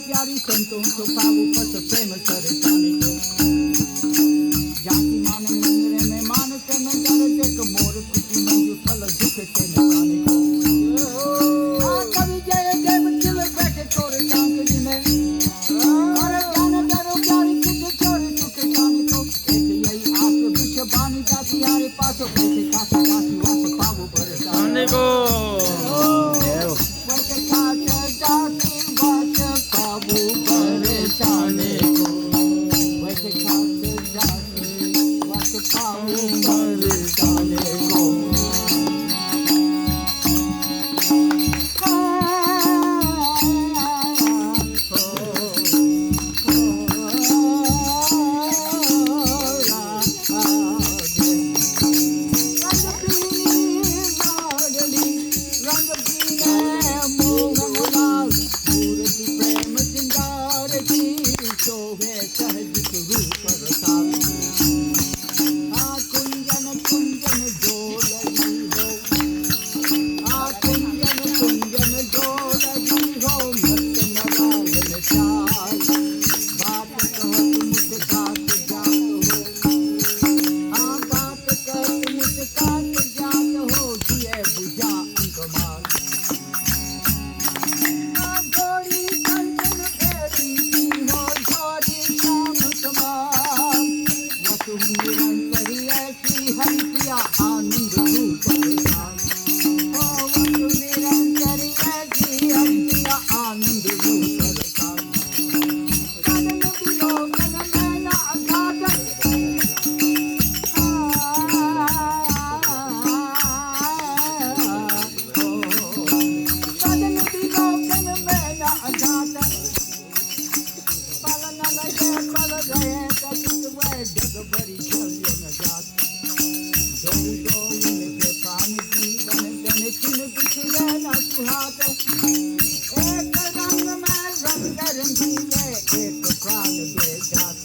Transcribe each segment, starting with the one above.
Piano हाथ एक रंग में रंग रंगीले एक प्राण दे जात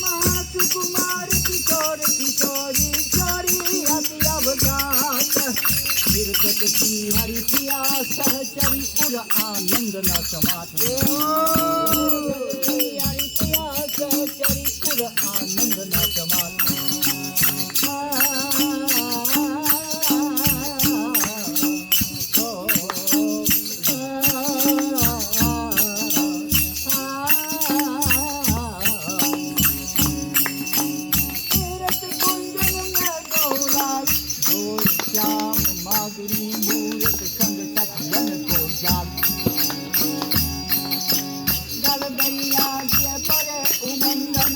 महासुकुमार किशोर किशोरी चोरी अति अवगात गिरत की हरि प्रिया सहचरी उर आनंद न समात हरि प्रिया सहचरी उर आनंद न समात मूरत संग सखियन को जान गल दैया के परे उमंगन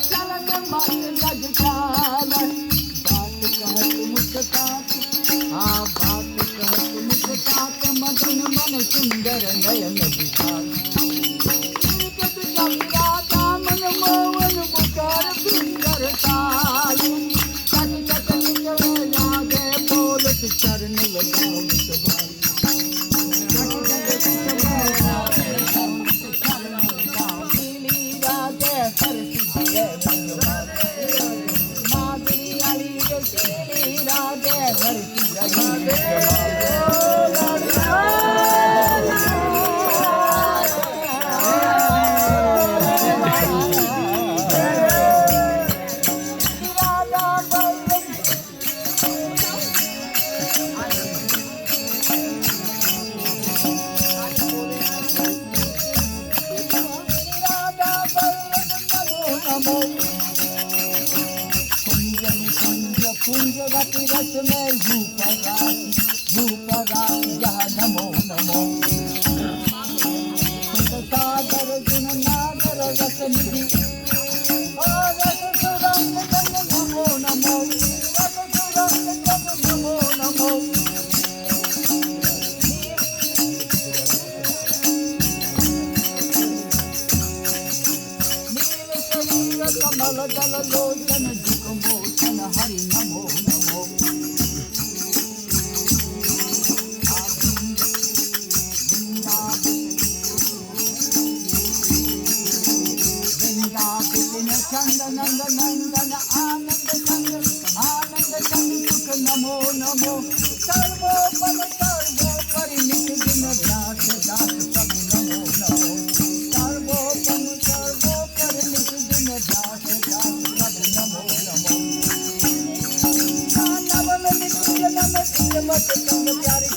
चलन मत लग चाल बात कहत मुस्कात हाँ बात कहत मुस्कात मदन मन सुंदर नयन विशाल कविता दामन मोहन मुकर सुंदर ताल चरण लगाओ सवाल नीली राधे हरती माधुरी अली नीली राधे हरती कुंज रति रस में रूप राशि यह नमो नमो सागर गुण नागर रस निधि रस सुरंग गंग नमो नमो रस सुरंग गंग नमो नमो नील शरीर कमल दल लोचन जुग मोचन हरि नमो नमो वृंदावन चंद नंद नंदन आनंद चंद सुख नमो नमो सर्वोपरि नित्य दिन व्यास दास प्रभु नमो नमो सर्वोपरि नित्य दिन व्यास दास प्रभु नमो नमो नवल नित्य नम प्रिय मत संग प्यारी